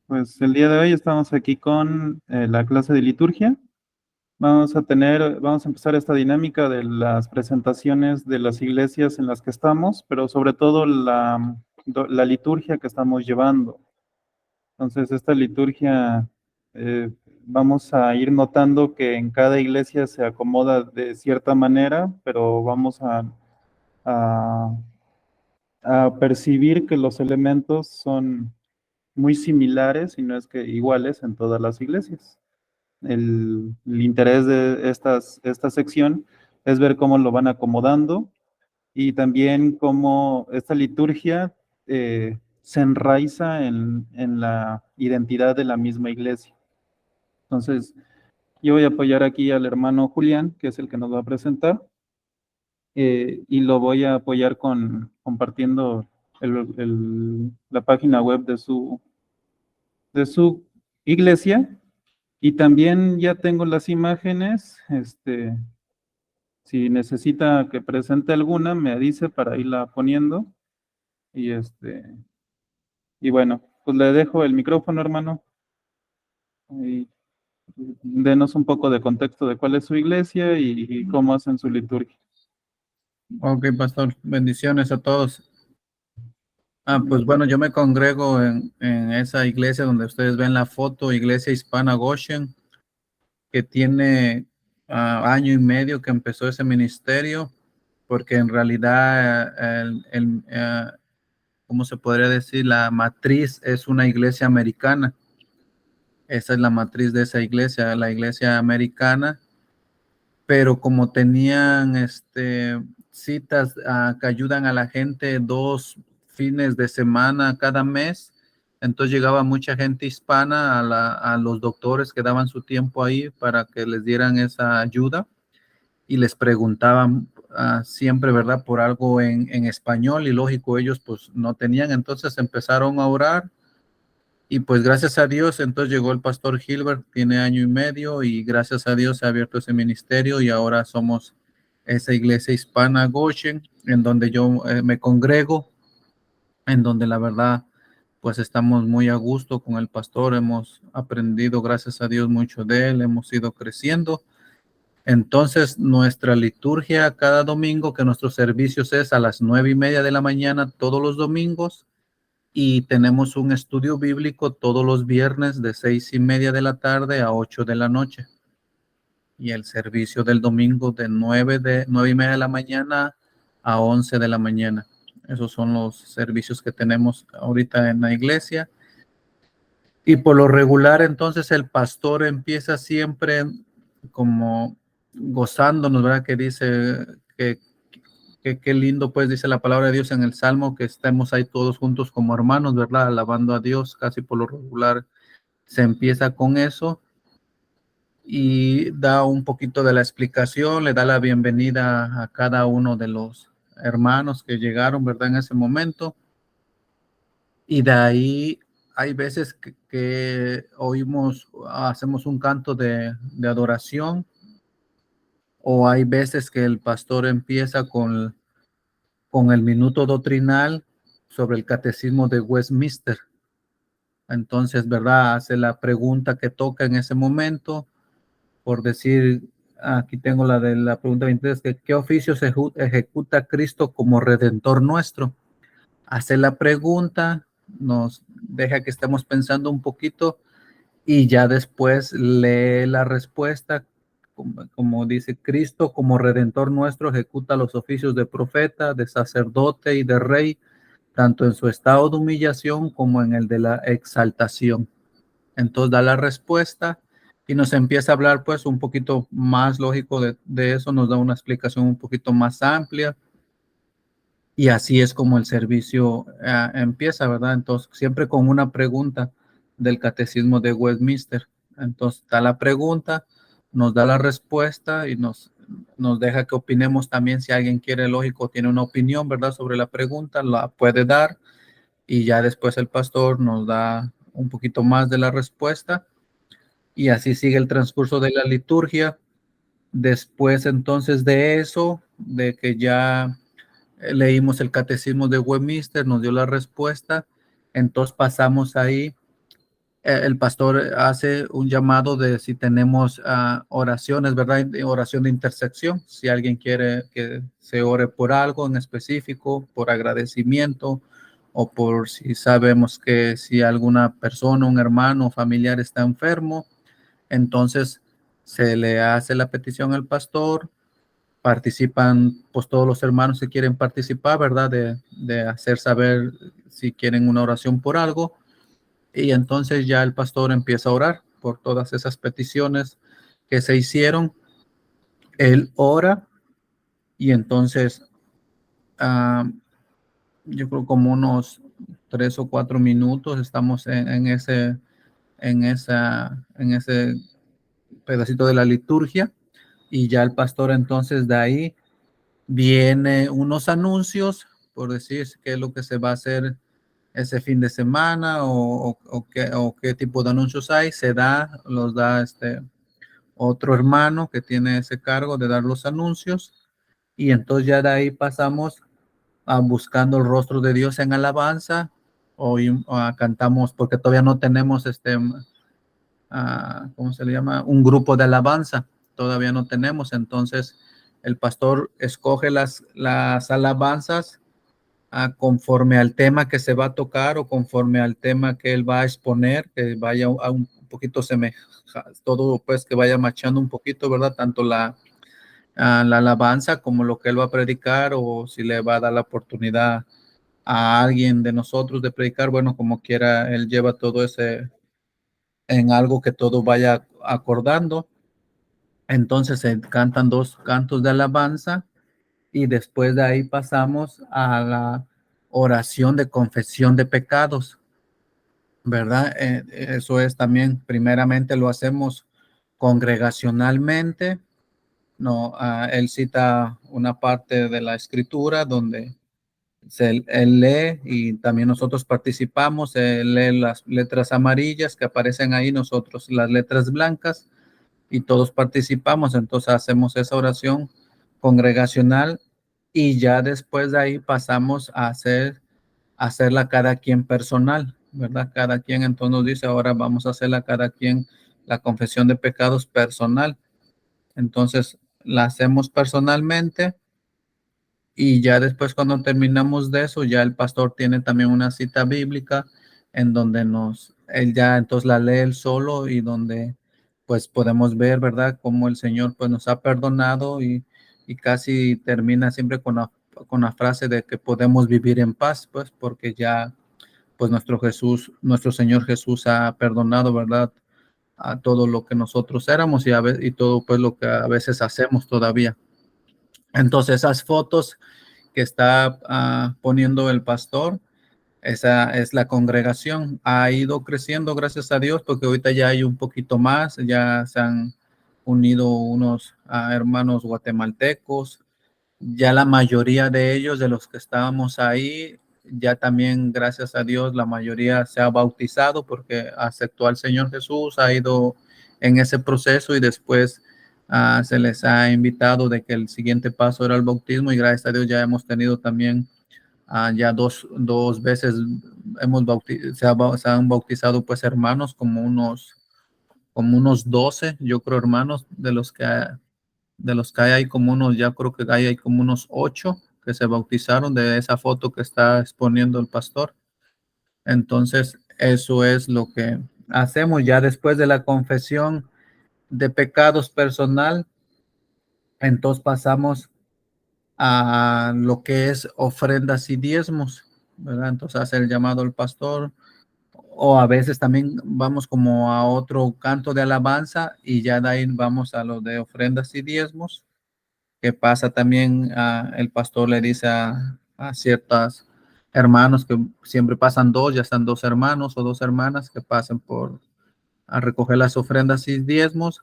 Pues el día de hoy estamos aquí con la clase de liturgia. Vamos a empezar esta dinámica de las presentaciones de las iglesias en las que estamos, pero sobre todo la liturgia que estamos llevando. Entonces, esta liturgia, vamos a ir notando que en cada iglesia se acomoda de cierta manera, pero vamos a a percibir que los elementos son muy similares, y no es que iguales en todas las iglesias. El interés de esta sección es ver cómo lo van acomodando y también cómo esta liturgia se enraiza en la identidad de la misma iglesia. Entonces, yo voy a apoyar aquí al hermano Julián, que es el que nos va a presentar, y lo voy a apoyar compartiendo la página web de su iglesia. Y también ya tengo las imágenes. Si necesita que presente alguna, me dice para irla poniendo. Y y bueno, pues le dejo el micrófono, hermano. Y denos un poco de contexto de cuál es su iglesia y cómo hacen su liturgia. Ok, pastor, bendiciones a todos. Pues bueno, yo me congrego en esa iglesia donde ustedes ven la foto, Iglesia Hispana Goshen, que tiene año y medio que empezó ese ministerio, porque en realidad, ¿cómo se podría decir? La matriz es una iglesia americana. Esa es la matriz de esa iglesia, la iglesia americana, pero como tenían citas que ayudan a la gente 2 fines de semana cada mes, entonces llegaba mucha gente hispana a los doctores que daban su tiempo ahí para que les dieran esa ayuda y les preguntaban siempre, ¿verdad? Por algo en español, y lógico, ellos pues no tenían, entonces empezaron a orar. Y pues gracias a Dios, entonces llegó el pastor Gilbert, tiene año y medio, y gracias a Dios se ha abierto ese ministerio y ahora somos esa iglesia hispana Goshen, en donde yo me congrego, en donde la verdad pues estamos muy a gusto con el pastor, hemos aprendido gracias a Dios mucho de él, hemos ido creciendo. Entonces nuestra liturgia cada domingo, que nuestros servicios es a las 9:30 de la mañana todos los domingos, y tenemos un estudio bíblico todos los viernes de 6:30 de la tarde a 8 de la noche. Y el servicio del domingo de 9:30 de la mañana a 11 de la mañana. Esos son los servicios que tenemos ahorita en la iglesia. Y por lo regular, entonces el pastor empieza siempre como gozándonos, ¿verdad? Que dice que qué lindo, pues dice la palabra de Dios en el Salmo, que estemos ahí todos juntos como hermanos, ¿verdad? Alabando a Dios, casi por lo regular se empieza con eso y da un poquito de la explicación, le da la bienvenida a cada uno de los hermanos que llegaron, ¿verdad? En ese momento. Y de ahí hay veces que oímos, hacemos un canto de adoración, o hay veces que el pastor empieza con el minuto doctrinal sobre el catecismo de Westminster. Entonces, ¿verdad? Hace la pregunta que toca en ese momento, por decir, aquí tengo la de la pregunta 23, que ¿qué oficio se ejecuta Cristo como redentor nuestro? Hace la pregunta, nos deja que estemos pensando un poquito y ya después lee la respuesta, como dice: Cristo como redentor nuestro ejecuta los oficios de profeta, de sacerdote y de rey, tanto en su estado de humillación como en el de la exaltación. Entonces da la respuesta y nos empieza a hablar pues un poquito más lógico de eso, nos da una explicación un poquito más amplia, y así es como el servicio empieza, ¿verdad? Entonces siempre con una pregunta del catecismo de Westminster. Entonces da la pregunta, nos da la respuesta y nos deja que opinemos también. Si alguien quiere, lógico, tiene una opinión, ¿verdad? Sobre la pregunta, la puede dar, y ya después el pastor nos da un poquito más de la respuesta, y así sigue el transcurso de la liturgia. Después entonces de eso, de que ya leímos el catecismo de Westminster, nos dio la respuesta, entonces pasamos ahí el pastor hace un llamado de si tenemos oraciones, ¿verdad? Oración de intersección. Si alguien quiere que se ore por algo en específico, por agradecimiento, o por si sabemos que si alguna persona, un hermano o familiar está enfermo, entonces se le hace la petición al pastor. Participan pues todos los hermanos que quieren participar, ¿verdad? De hacer saber si quieren una oración por algo, y entonces ya el pastor empieza a orar por todas esas peticiones que se hicieron. Él ora y entonces yo creo como unos 3 o 4 minutos estamos en ese pedacito de la liturgia, y ya el pastor entonces de ahí viene unos anuncios, por decir qué es lo que se va a hacer ese fin de semana, o qué tipo de anuncios hay. Los da otro hermano que tiene ese cargo de dar los anuncios, y entonces ya de ahí pasamos a buscando el rostro de Dios en alabanza, cantamos, porque todavía no tenemos ¿cómo se le llama? Un grupo de alabanza, todavía no tenemos. Entonces el pastor escoge las alabanzas conforme al tema que se va a tocar, o conforme al tema que él va a exponer, que vaya a un poquito todo pues que vaya machando un poquito, ¿verdad? Tanto la alabanza como lo que él va a predicar, o si le va a dar la oportunidad a alguien de nosotros de predicar, bueno, como quiera, él lleva todo ese en algo que todo vaya acordando. Entonces se cantan 2 cantos de alabanza, y después de ahí pasamos a la oración de confesión de pecados, ¿verdad? Eso es también, primeramente lo hacemos congregacionalmente. No, él cita una parte de la escritura donde él lee, y también nosotros participamos. Él lee las letras amarillas que aparecen ahí, nosotros las letras blancas, y todos participamos. Entonces hacemos esa oración congregacional, y ya después de ahí pasamos hacerla cada quien personal, ¿verdad? Cada quien entonces nos dice, ahora vamos a hacerla cada quien, la confesión de pecados personal. Entonces la hacemos personalmente, y ya después cuando terminamos de eso, ya el pastor tiene también una cita bíblica en donde él ya entonces la lee él solo, y donde pues podemos ver, ¿verdad? Cómo el Señor pues nos ha perdonado, y casi termina siempre con la frase de que podemos vivir en paz, pues porque ya pues nuestro Señor Jesús ha perdonado, ¿verdad? A todo lo que nosotros éramos, y todo pues lo que a veces hacemos todavía. Entonces esas fotos que está poniendo el pastor, esa es la congregación. Ha ido creciendo, gracias a Dios, porque ahorita ya hay un poquito más, ya se han unido unos hermanos guatemaltecos. Ya la mayoría de ellos, de los que estábamos ahí, ya también, gracias a Dios, la mayoría se ha bautizado porque aceptó al Señor Jesús, ha ido en ese proceso, y después se les ha invitado de que el siguiente paso era el bautismo, y gracias a Dios ya hemos tenido también ya dos veces se han bautizado pues hermanos, como unos 12, yo creo, hermanos, de los que hay como unos, ya creo que hay como unos 8 que se bautizaron de esa foto que está exponiendo el pastor. Entonces, eso es lo que hacemos ya después de la confesión de pecados personal. Entonces pasamos a lo que es ofrendas y diezmos, ¿verdad? Entonces hace el llamado al pastor, o a veces también vamos como a otro canto de alabanza, y ya de ahí vamos a lo de ofrendas y diezmos. Que pasa también, el pastor le dice a ciertos hermanos, que siempre pasan dos, ya están 2 hermanos o 2 hermanas que pasen a recoger las ofrendas y diezmos,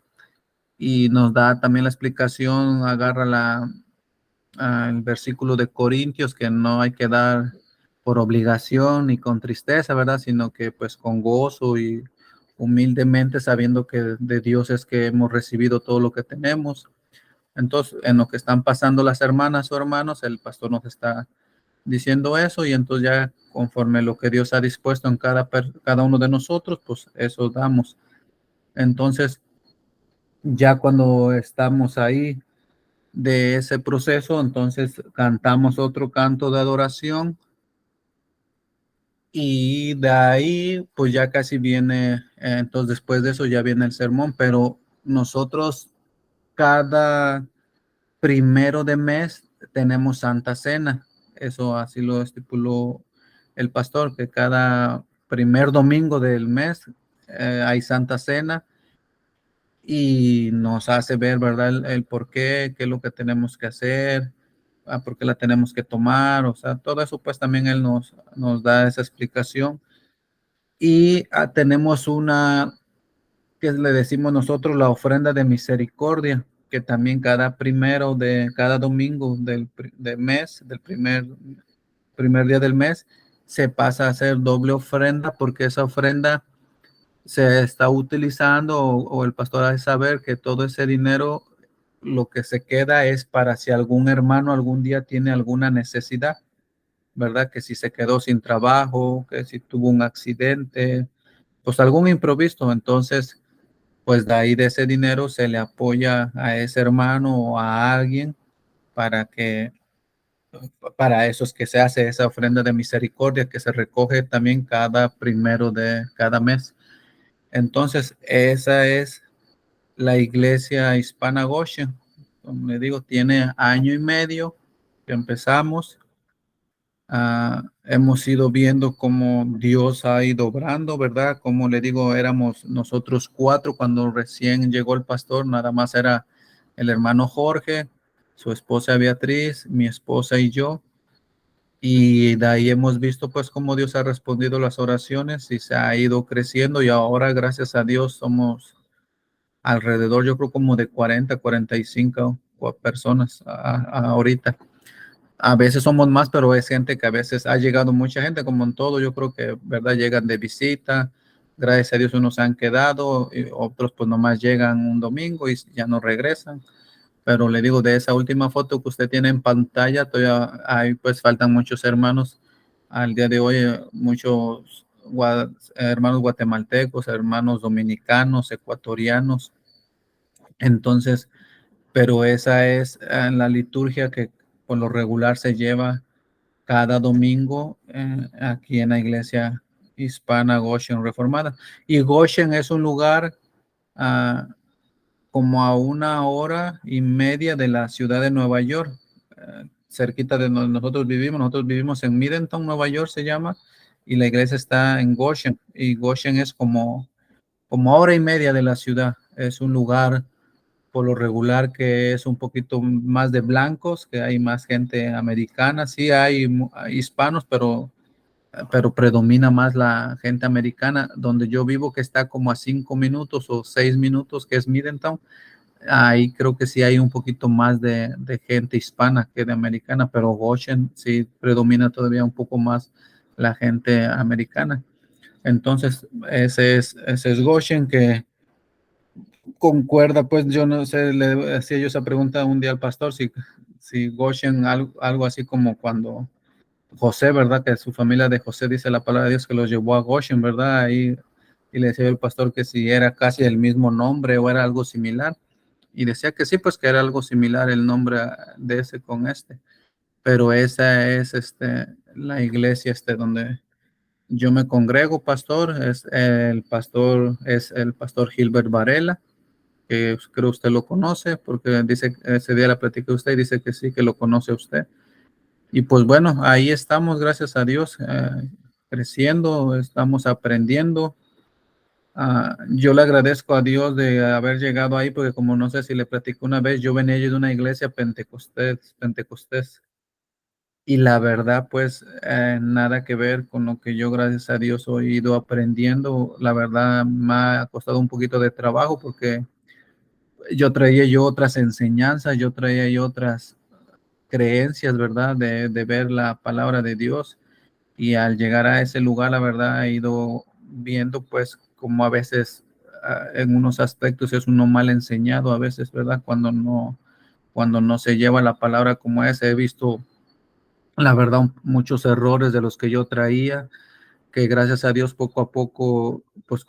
y nos da también la explicación, agarra el versículo de Corintios, que no hay que dar por obligación ni con tristeza, ¿verdad? Sino que pues con gozo y humildemente, sabiendo que de Dios es que hemos recibido todo lo que tenemos. Entonces, en lo que están pasando las hermanas o hermanos, el pastor nos está diciendo eso, y entonces ya conforme lo que Dios ha dispuesto en cada uno de nosotros, pues eso damos. Entonces, ya cuando estamos ahí de ese proceso, entonces cantamos otro canto de adoración y de ahí pues ya casi viene, entonces después de eso ya viene el sermón, pero nosotros cada primero de mes tenemos Santa Cena. Eso así lo estipuló el pastor, que cada primer domingo del mes hay Santa Cena y nos hace ver, ¿verdad? El por qué es lo que tenemos que hacer, por qué la tenemos que tomar, o sea, todo eso pues también él nos da esa explicación. Y tenemos una que le decimos nosotros la ofrenda de misericordia, que también cada primero de cada domingo del mes, del primer día del mes, se pasa a hacer doble ofrenda porque esa ofrenda se está utilizando o el pastor ha de saber que todo ese dinero lo que se queda es para si algún hermano algún día tiene alguna necesidad, ¿verdad? Que si se quedó sin trabajo, que si tuvo un accidente, pues algún imprevisto, entonces pues de ahí de ese dinero se le apoya a ese hermano o a alguien para que, para eso es que se hace esa ofrenda de misericordia que se recoge también cada primero de cada mes. Entonces, esa es la iglesia hispana Goshen. Como le digo, tiene año y medio que empezamos. Hemos ido viendo cómo Dios ha ido obrando, ¿verdad? Como le digo, éramos nosotros cuatro cuando recién llegó el pastor, nada más era el hermano Jorge, su esposa Beatriz, mi esposa y yo. Y de ahí hemos visto pues cómo Dios ha respondido las oraciones y se ha ido creciendo y ahora gracias a Dios somos alrededor, yo creo como de 45 personas ahorita. A veces somos más, pero es gente que a veces ha llegado mucha gente, como en todo, yo creo que, ¿verdad? Llegan de visita, gracias a Dios unos se han quedado, y otros pues nomás llegan un domingo y ya no regresan. Pero le digo, de esa última foto que usted tiene en pantalla, todavía hay, pues faltan muchos hermanos. Al día de hoy, muchos hermanos guatemaltecos, hermanos dominicanos, ecuatorianos. Entonces, pero esa es la liturgia que por lo regular se lleva cada domingo aquí en la iglesia hispana Goshen Reformada. Y Goshen es un lugar uh, como a 1 hora y media de la ciudad de Nueva York, cerquita de donde nosotros vivimos. Nosotros vivimos en Middletown, Nueva York se llama, y la iglesia está en Goshen. Y Goshen es como 1 hora y media de la ciudad. Es un lugar por lo regular que es un poquito más de blancos, que hay más gente americana. Sí hay hispanos, pero predomina más la gente americana. Donde yo vivo, que está como a 5 minutos o 6 minutos, que es Middletown, ahí creo que sí hay un poquito más de gente hispana que de americana, pero Goshen sí predomina todavía un poco más la gente americana. Entonces, ese es Goshen, que concuerda, pues yo no sé, le hacía yo esa pregunta un día al pastor, si Goshen, algo así como cuando José, ¿verdad? Que su familia de José, dice la palabra de Dios, que los llevó a Goshen, ¿verdad? Ahí, y le decía el pastor que si era casi el mismo nombre o era algo similar. Y decía que sí, pues que era algo similar el nombre de ese con este. Pero esa es la iglesia donde yo me congrego, pastor. Es el pastor Gilbert Varela, que creo usted lo conoce, porque dice, ese día la platiqué usted y dice que sí, que lo conoce usted. Y pues bueno, ahí estamos, gracias a Dios, creciendo, estamos aprendiendo. Yo le agradezco a Dios de haber llegado ahí, porque como no sé si le platico una vez, yo venía de una iglesia pentecostés, y la verdad, pues nada que ver con lo que yo, gracias a Dios, he ido aprendiendo. La verdad, me ha costado un poquito de trabajo porque yo otras enseñanzas, yo traía yo otras creencias, ¿verdad? De ver la palabra de Dios. Y al llegar a ese lugar, la verdad, he ido viendo pues como a veces en unos aspectos es uno mal enseñado a veces, ¿verdad? Cuando no se lleva la palabra como es. He visto la verdad, muchos errores de los que yo traía, que gracias a Dios poco a poco, pues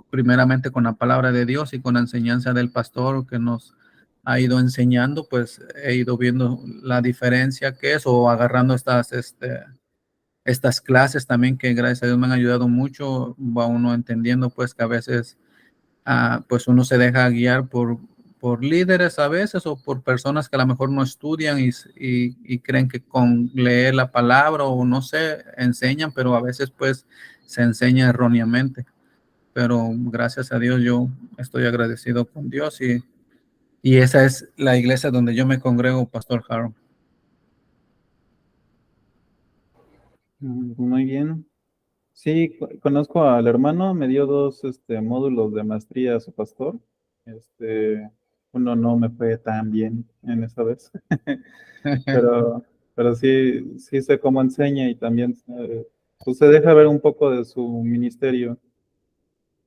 primeramente con la palabra de Dios y con la enseñanza del pastor que nos ha ido enseñando, pues he ido viendo la diferencia que es o agarrando estas clases también que gracias a Dios me han ayudado mucho, va uno entendiendo pues que a veces pues uno se deja guiar por líderes a veces o por personas que a lo mejor no estudian y creen que con leer la palabra o no sé, enseñan, pero a veces pues se enseña erróneamente. Pero gracias a Dios yo estoy agradecido con Dios y esa es la iglesia donde yo me congrego, Pastor Harold. Muy bien. Sí, conozco al hermano, me dio dos módulos de maestría su pastor. Este, uno no me fue tan bien en esa vez, pero, pero sí, sí sé cómo enseña y también pues se deja ver un poco de su ministerio.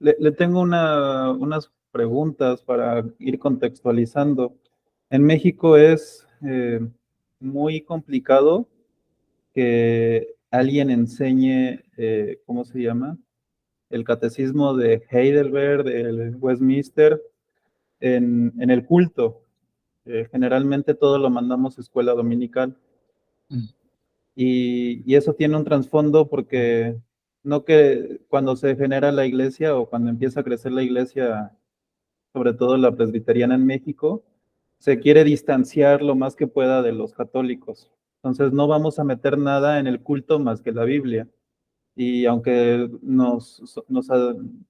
Le tengo unas preguntas para ir contextualizando. En México es muy complicado que alguien enseñe, ¿cómo se llama? El catecismo de Heidelberg, del Westminster, en el culto. Generalmente todo lo mandamos a escuela dominical. Y eso tiene un trasfondo porque no que cuando se genera la iglesia o cuando empieza a crecer la iglesia, sobre todo la presbiteriana en México, se quiere distanciar lo más que pueda de los católicos. Entonces no vamos a meter nada en el culto más que la Biblia. Y aunque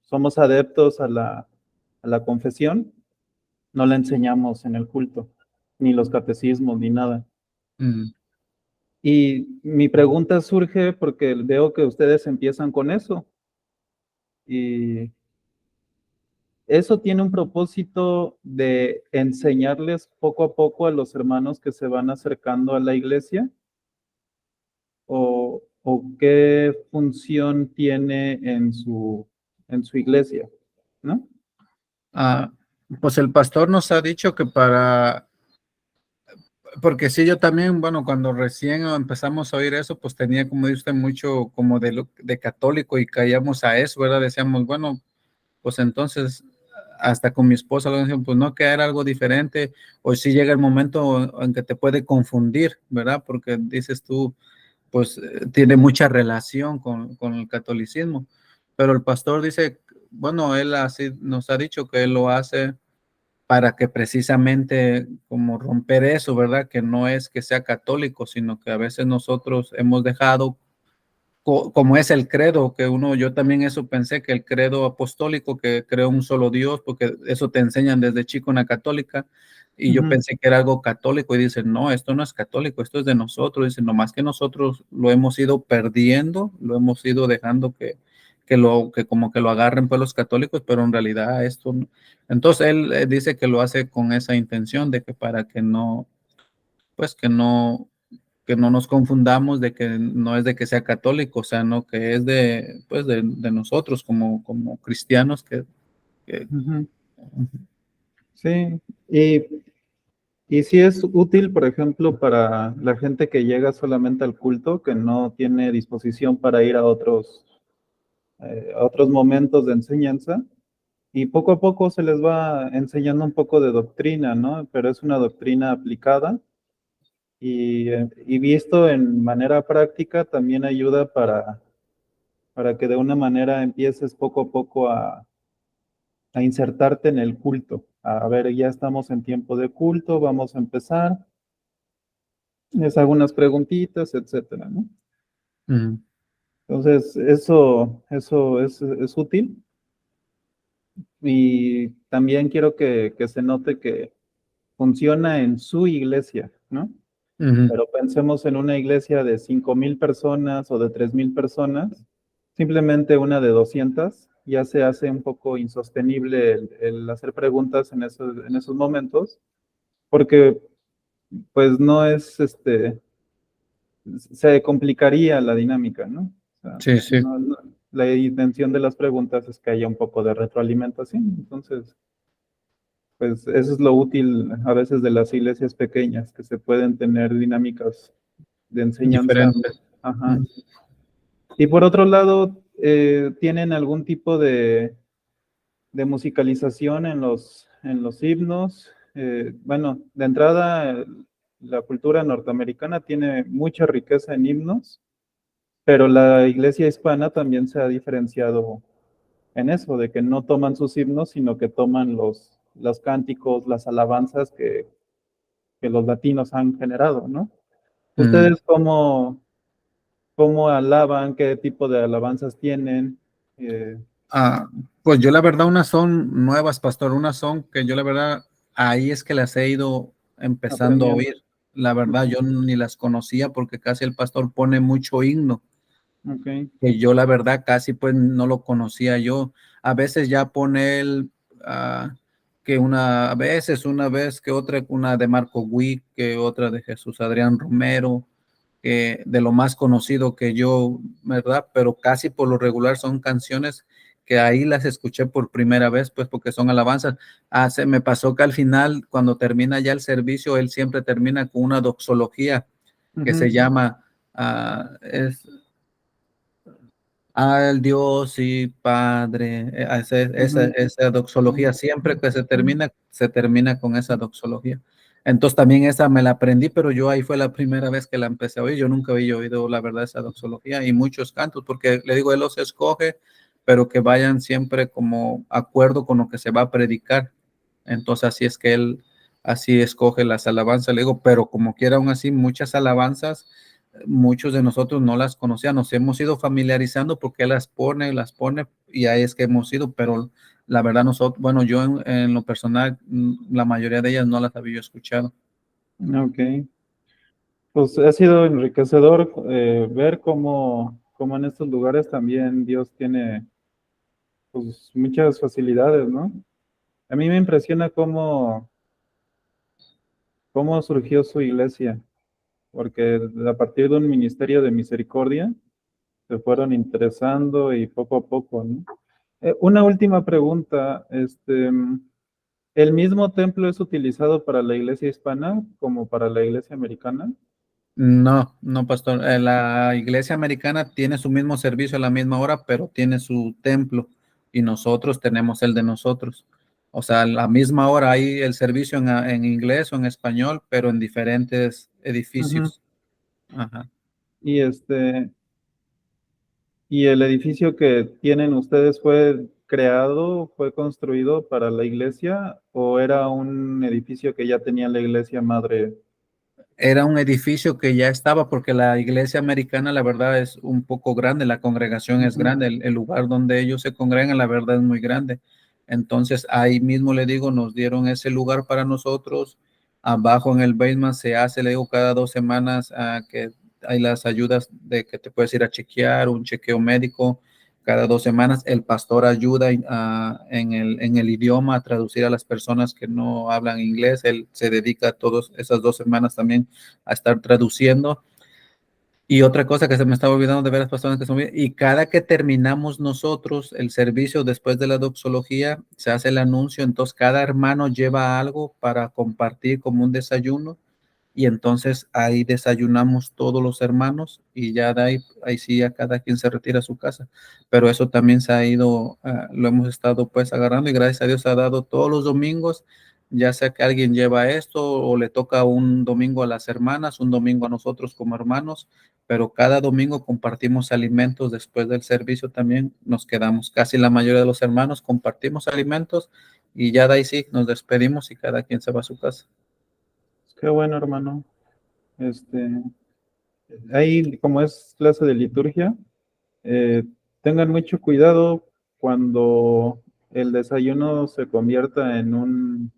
somos adeptos a la confesión, no la enseñamos en el culto, ni los catecismos, ni nada. Mm. Y mi pregunta surge porque veo que ustedes empiezan con eso. Y eso tiene un propósito de enseñarles poco a poco a los hermanos que se van acercando a la iglesia, o qué función tiene en su iglesia, ¿no? Ah, pues el pastor nos ha dicho que porque sí, yo también, bueno, cuando recién empezamos a oír eso, pues tenía, como dice usted, mucho como de católico y caíamos a eso, ¿verdad? Decíamos, bueno, pues entonces, hasta con mi esposa lo decíamos, pues no, que era algo diferente, o si llega el momento en que te puede confundir, ¿verdad? Porque dices tú, pues tiene mucha relación con el catolicismo, pero el pastor dice, bueno, él así nos ha dicho que él lo hace para que precisamente como romper eso, ¿verdad? Que no es que sea católico, sino que a veces nosotros hemos dejado, como es el credo, que yo también eso pensé, que el credo apostólico, que creó un solo Dios, porque eso te enseñan desde chico en la católica, y yo Ujú, pensé que era algo católico, y dicen, no, esto no es católico, esto es de nosotros, dicen, nomás que nosotros lo hemos ido perdiendo, lo hemos ido dejando que como que lo agarren pues los católicos, pero en realidad esto no. Entonces él dice que lo hace con esa intención de que para que no, pues que no nos confundamos de que no es de que sea católico, o sea, no, que es pues de nosotros como cristianos que ujú. Sí, y, y sí es útil, por ejemplo, para la gente que llega solamente al culto, que no tiene disposición para ir a otros momentos de enseñanza, y poco a poco se les va enseñando un poco de doctrina, ¿no? Pero es una doctrina aplicada y visto en manera práctica también ayuda para que de una manera empieces poco a poco a insertarte en el culto. A ver, ya estamos en tiempo de culto, vamos a empezar. Les hago unas preguntitas, etcétera, ¿no? mm, Entonces, eso es útil. Y también quiero que se note que funciona en su iglesia, ¿no? mm, Pero pensemos en una iglesia de 5,000 personas o de 3,000 personas, simplemente una de 200 ya se hace un poco insostenible el hacer preguntas en esos momentos, porque pues no es, se complicaría la dinámica, ¿no? O sea, sí, sí. la intención de las preguntas es que haya un poco de retroalimentación, entonces, pues eso es lo útil a veces de las iglesias pequeñas, que se pueden tener dinámicas de enseñanza. Diferente. Ajá. Y por otro lado, ¿tienen algún tipo de musicalización en los himnos? Bueno, de entrada, la cultura norteamericana tiene mucha riqueza en himnos, pero la iglesia hispana también se ha diferenciado en eso, de que no toman sus himnos, sino que toman los cánticos, las alabanzas que los latinos han generado, ¿no? Mm. ¿Ustedes cómo alaban? ¿Qué tipo de alabanzas tienen? Eh, Ah, pues yo la verdad, unas son nuevas, pastor, unas son que yo la verdad, ahí es que las he ido empezando a Aprendiendo. oír. La verdad, yo ni las conocía porque casi el pastor pone mucho himno, Ok. que yo la verdad casi pues no lo conocía yo. A veces ya pone él que a veces, una vez que otra, una de Marco Witt, que otra de Jesús Adrián Romero, que de lo más conocido que yo, ¿verdad? Pero casi por lo regular son canciones que ahí las escuché por primera vez, pues porque son alabanzas. Se me pasó que al final, cuando termina ya el servicio, él siempre termina con una doxología que se Ujú, llama, es al Dios y Padre, ujú. esa doxología, siempre que se termina con esa doxología. Entonces también esa me la aprendí, pero yo ahí fue la primera vez que la empecé a oír. Yo nunca había oído la verdad esa doxología y muchos cantos, porque le digo, él los escoge, pero que vayan siempre como acuerdo con lo que se va a predicar. Entonces así es que él así escoge las alabanzas. Le digo, pero como quiera aún así, muchas alabanzas muchos de nosotros no las conocían, nos hemos ido familiarizando porque él las pone y ahí es que hemos ido, pero la verdad nosotros, bueno, yo en lo personal, la mayoría de ellas no las había escuchado. Ok. Pues ha sido enriquecedor ver cómo en estos lugares también Dios tiene pues, muchas facilidades, ¿no? A mí me impresiona cómo surgió su iglesia, porque a partir de un ministerio de misericordia se fueron interesando y poco a poco, ¿no? Una última pregunta, ¿el mismo templo es utilizado para la iglesia hispana como para la iglesia americana? No, no, pastor. La iglesia americana tiene su mismo servicio a la misma hora, pero tiene su templo y nosotros tenemos el de nosotros. O sea, a la misma hora hay el servicio en inglés o en español, pero en diferentes Ujú. edificios. Ajá. Y ¿y el edificio que tienen ustedes fue creado, fue construido para la iglesia o era un edificio que ya tenía la iglesia madre? Era un edificio que ya estaba porque la iglesia americana, la verdad, es un poco grande, la congregación es Ujú, grande, el lugar donde ellos se congregan, la verdad, es muy grande. Entonces, ahí mismo le digo, nos dieron ese lugar para nosotros. Abajo en el basement se hace, le digo, cada 2 semanas que hay las ayudas de que te puedes ir a chequear, un chequeo médico. Cada 2 semanas el pastor ayuda en el idioma a traducir a las personas que no hablan inglés. Él se dedica a todas esas 2 semanas también a estar traduciendo. Y otra cosa que se me estaba olvidando de ver las personas que son, y cada que terminamos nosotros el servicio después de la doxología, se hace el anuncio, entonces cada hermano lleva algo para compartir como un desayuno y entonces ahí desayunamos todos los hermanos y ya de ahí sí ya cada quien se retira a su casa. Pero eso también se ha ido, lo hemos estado pues agarrando y gracias a Dios se ha dado todos los domingos, ya sea que alguien lleva esto o le toca un domingo a las hermanas, un domingo a nosotros como hermanos, pero cada domingo compartimos alimentos después del servicio también nos quedamos, casi la mayoría de los hermanos compartimos alimentos y ya de ahí sí nos despedimos y cada quien se va a su casa. qué bueno, hermano. Este, ahí, como es clase de liturgia, eh, tengan mucho cuidado cuando el desayuno se convierta en Ujú.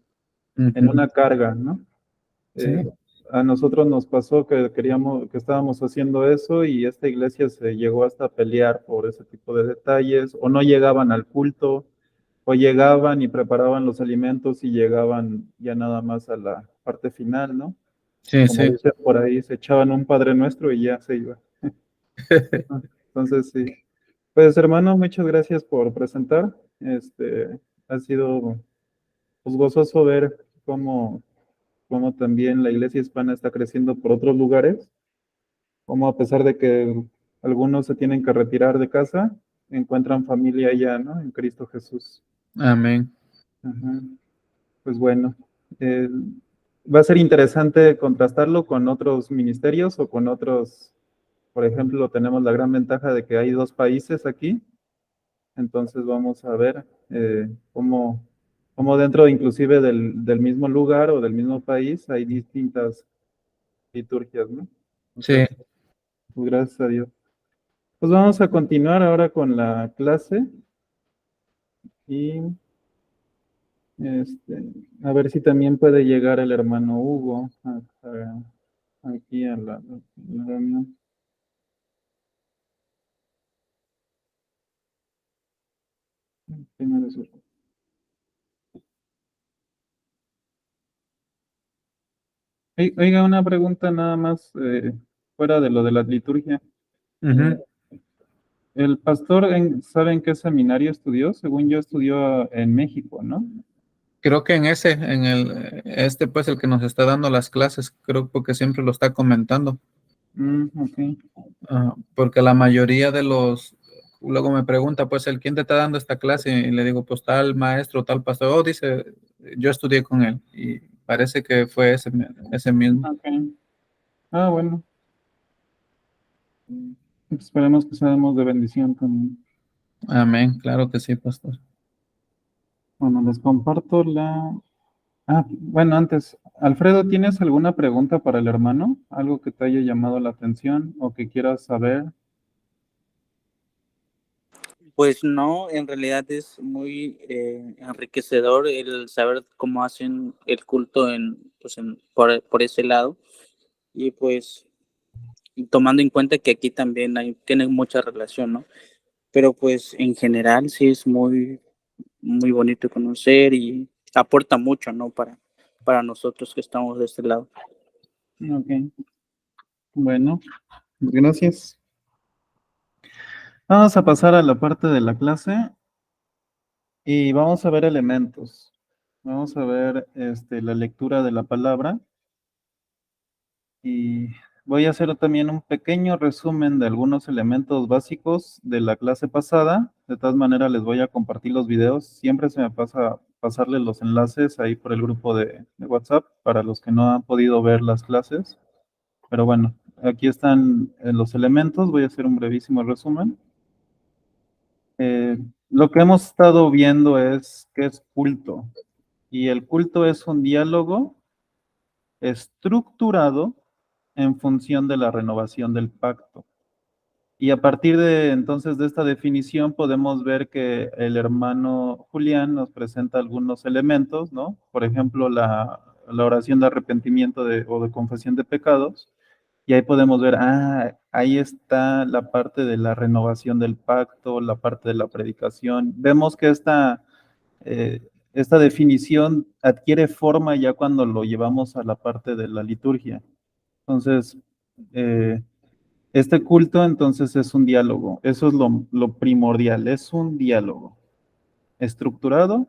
una carga, ¿no? Sí. Eh, a nosotros nos pasó que estábamos haciendo eso y esta iglesia se llegó hasta a pelear por ese tipo de detalles, o no llegaban al culto, o llegaban y preparaban los alimentos y llegaban ya nada más a la parte final, ¿no? Sí, Como sí. dice por ahí, se echaban un Padre Nuestro y ya se iba. Ah, entonces, sí. Pues hermano, muchas gracias por presentar. Ha sido pues, gozoso ver cómo también la iglesia hispana está creciendo por otros lugares Como a pesar de que algunos se tienen que retirar de casa, encuentran familia allá, ¿no? En Cristo Jesús. Amén. Ajá. Pues bueno, eh, va a ser interesante contrastarlo con otros ministerios o con otros, por ejemplo, tenemos la gran ventaja de que hay dos países aquí, entonces vamos a ver cómo dentro inclusive del mismo lugar o del mismo país hay distintas liturgias, ¿no? Sí. Entonces, pues gracias a Dios. Pues vamos a continuar ahora con la clase y a ver si también puede llegar el hermano Hugo aquí a la reunión. Primero su- Oiga, una pregunta nada más fuera de lo de la liturgia. Eh, Ujú. el pastor, ¿sabe en qué seminario estudió? Según yo estudió en México, ¿no? Creo que en ese, en este pues el que nos está dando las clases, creo porque siempre lo está comentando. Ok. Porque la mayoría de los, luego me pregunta, pues, ¿el quién te está dando esta clase? Y le digo, pues, tal maestro, tal pastor. Oh, dice, yo estudié con él. Y parece que fue ese mismo. Ok. Ah, bueno. Esperemos que seamos de bendición también. Amén, claro que sí, pastor. Bueno, les comparto bueno, antes, Alfredo, ¿tienes alguna pregunta para el hermano? ¿Algo que te haya llamado la atención o que quieras saber? Pues no, en realidad es muy enriquecedor el saber cómo hacen el culto por ese lado y pues tomando en cuenta que aquí también tiene mucha relación, ¿no? Pero pues en general sí es muy bonito conocer y aporta mucho, ¿no? Para nosotros que estamos de este lado. Ok, bueno, gracias. Vamos a pasar a la parte de la clase y vamos a ver elementos. Vamos a ver la lectura de la palabra y voy a hacer también un pequeño resumen de algunos elementos básicos de la clase pasada. De todas maneras, les voy a compartir los videos. Siempre se me pasa pasarles los enlaces ahí por el grupo de WhatsApp para los que no han podido ver las clases. Pero bueno, aquí están los elementos. Voy a hacer un brevísimo resumen. Lo que hemos estado viendo es qué es culto. Y el culto es un diálogo estructurado en función de la renovación del pacto. Y a partir de entonces de esta definición podemos ver que el hermano Julián nos presenta algunos elementos, ¿no? Por ejemplo, la oración de arrepentimiento o de confesión de pecados. Y ahí podemos ver, ahí está la parte de la renovación del pacto, la parte de la predicación. Vemos que esta definición adquiere forma ya cuando lo llevamos a la parte de la liturgia. Entonces, este culto entonces es un diálogo, eso es lo primordial, es un diálogo estructurado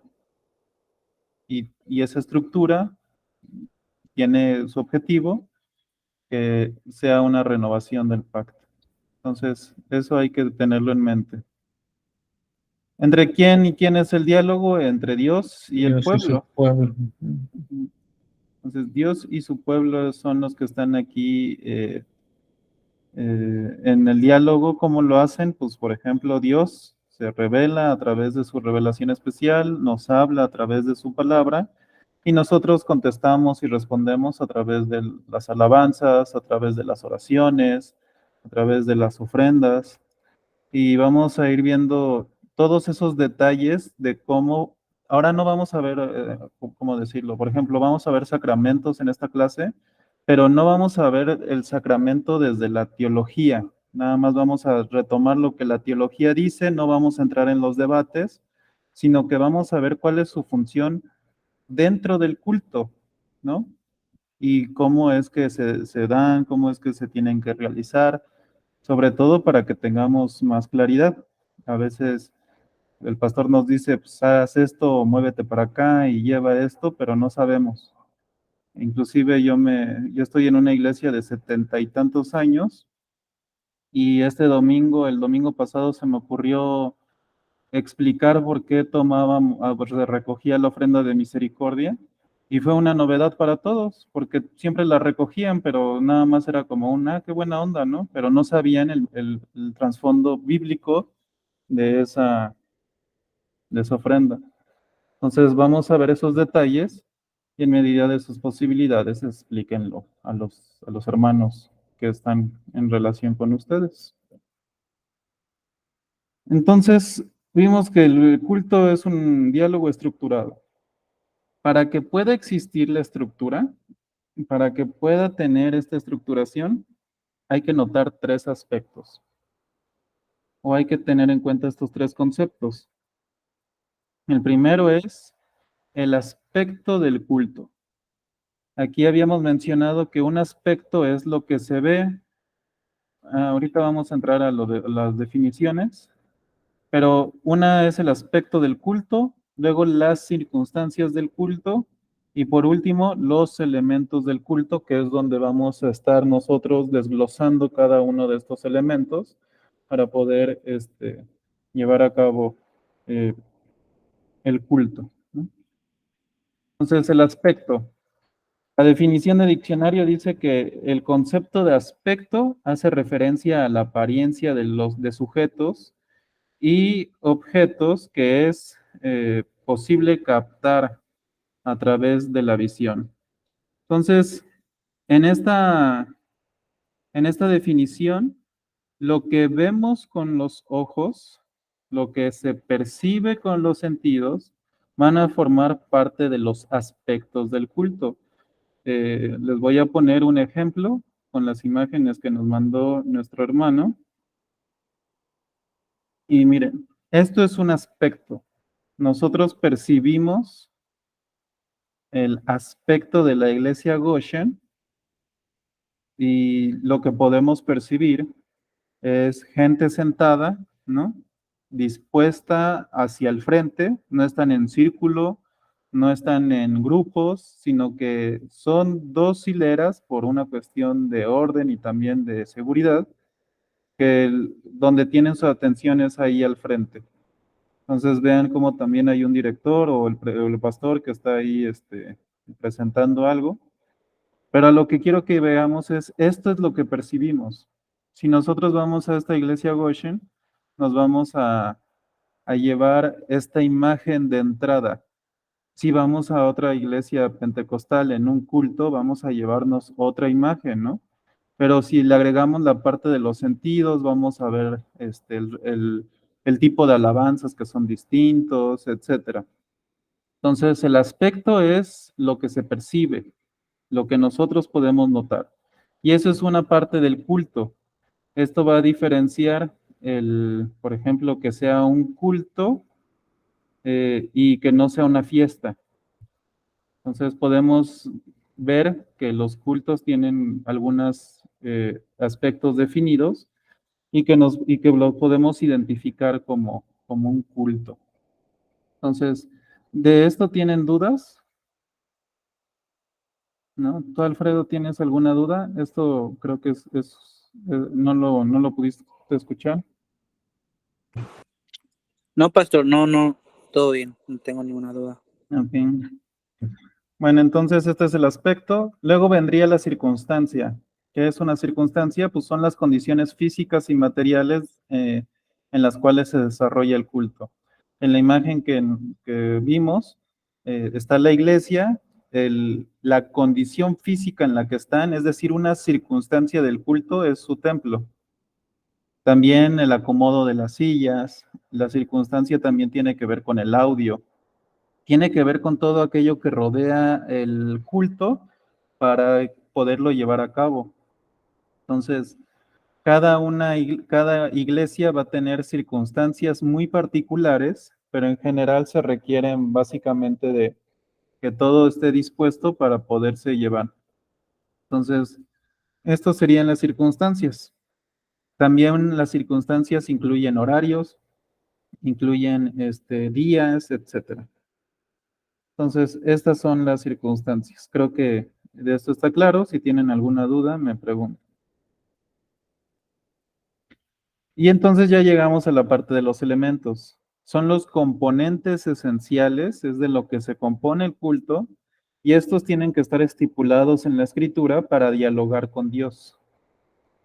y esa estructura tiene su objetivo que sea una renovación del pacto. Entonces, eso hay que tenerlo en mente. ¿Entre quién y quién es el diálogo? Entre Dios y el Dios y su pueblo. pueblo. Entonces, Dios y su pueblo son los que están aquí en el diálogo. ¿Cómo lo hacen? Pues, por ejemplo, Dios se revela a través de su revelación especial, nos habla a través de su palabra y nosotros contestamos y respondemos a través de las alabanzas, a través de las oraciones, a través de las ofrendas y vamos a ir viendo todos esos detalles de cómo, ahora no vamos a ver, cómo decirlo, por ejemplo, vamos a ver sacramentos en esta clase, pero no vamos a ver el sacramento desde la teología, nada más vamos a retomar lo que la teología dice, no vamos a entrar en los debates, sino que vamos a ver cuál es su función dentro del culto, ¿no? Y cómo es que se dan, cómo es que se tienen que realizar, sobre todo para que tengamos más claridad. A veces el pastor nos dice, pues haz esto, muévete para acá y lleva esto, pero no sabemos. Inclusive yo estoy en una iglesia de 70 y tantos años Y este domingo, el domingo pasado, se me ocurrió explicar por qué se recogía la ofrenda de misericordia. Y fue una novedad para todos, porque siempre la recogían, pero nada más era como qué buena onda, ¿no? Pero no sabían el trasfondo bíblico de esa ofrenda. Entonces vamos a ver esos detalles y en medida de sus posibilidades explíquenlo a los hermanos que están en relación con ustedes. Entonces, vimos que el culto es un diálogo estructurado. Para que pueda existir la estructura, para que pueda tener esta estructuración, hay que notar tres aspectos, o hay que tener en cuenta estos tres conceptos. El primero es el aspecto del culto. Aquí habíamos mencionado que un aspecto es lo que se ve. Ahorita vamos a entrar a las definiciones, pero una es el aspecto del culto, luego las circunstancias del culto y por último los elementos del culto, que es donde vamos a estar nosotros desglosando cada uno de estos elementos para poder llevar a cabo el culto, ¿no? Entonces, el aspecto. La definición de diccionario dice que el concepto de aspecto hace referencia a la apariencia de sujetos y objetos que es posible captar a través de la visión. Entonces, en esta definición, lo que vemos con los ojos, lo que se percibe con los sentidos, van a formar parte de los aspectos del culto. Les voy a poner un ejemplo con las imágenes que nos mandó nuestro hermano. Y miren, esto es un aspecto. Nosotros percibimos el aspecto de la iglesia Goshen y lo que podemos percibir es gente sentada, ¿no? Dispuesta hacia el frente, no están en círculo, no están en grupos, sino que son dos hileras por una cuestión de orden y también de seguridad, donde tienen su atención es ahí al frente. Entonces vean cómo también hay un director o el pastor que está ahí presentando algo. Pero lo que quiero que veamos esto es lo que percibimos. Si nosotros vamos a esta iglesia Goshen, nos vamos a llevar esta imagen de entrada. Si vamos a otra iglesia pentecostal en un culto, vamos a llevarnos otra imagen, ¿no? Pero si le agregamos la parte de los sentidos, vamos a ver el tipo de alabanzas que son distintos, etcétera. Entonces, el aspecto es lo que se percibe, lo que nosotros podemos notar. Y eso es una parte del culto. Esto va a diferenciar por ejemplo, que sea un culto y que no sea una fiesta. Entonces podemos ver que los cultos tienen algunos aspectos definidos y que lo podemos identificar como un culto. Entonces, ¿de esto tienen dudas? ¿No? ¿Tú, Alfredo, tienes alguna duda? Esto creo que no lo pudiste escuchar. No, pastor, no, todo bien, no tengo ninguna duda. Ok. Bueno, entonces este es el aspecto. Luego vendría la circunstancia. ¿Qué es una circunstancia? Pues son las condiciones físicas y materiales en las cuales se desarrolla el culto. En la imagen que vimos está la iglesia, la condición física en la que están, es decir, una circunstancia del culto es su templo. También el acomodo de las sillas, la circunstancia también tiene que ver con el audio, tiene que ver con todo aquello que rodea el culto para poderlo llevar a cabo. Entonces, cada iglesia va a tener circunstancias muy particulares, pero en general se requieren básicamente de que todo esté dispuesto para poderse llevar. Entonces, estos serían las circunstancias. También las circunstancias incluyen horarios, incluyen días, etcétera. Entonces, estas son las circunstancias. Creo que de esto está claro. Si tienen alguna duda, me preguntan. Y entonces ya llegamos a la parte de los elementos. Son los componentes esenciales, es de lo que se compone el culto, y estos tienen que estar estipulados en la escritura para dialogar con Dios.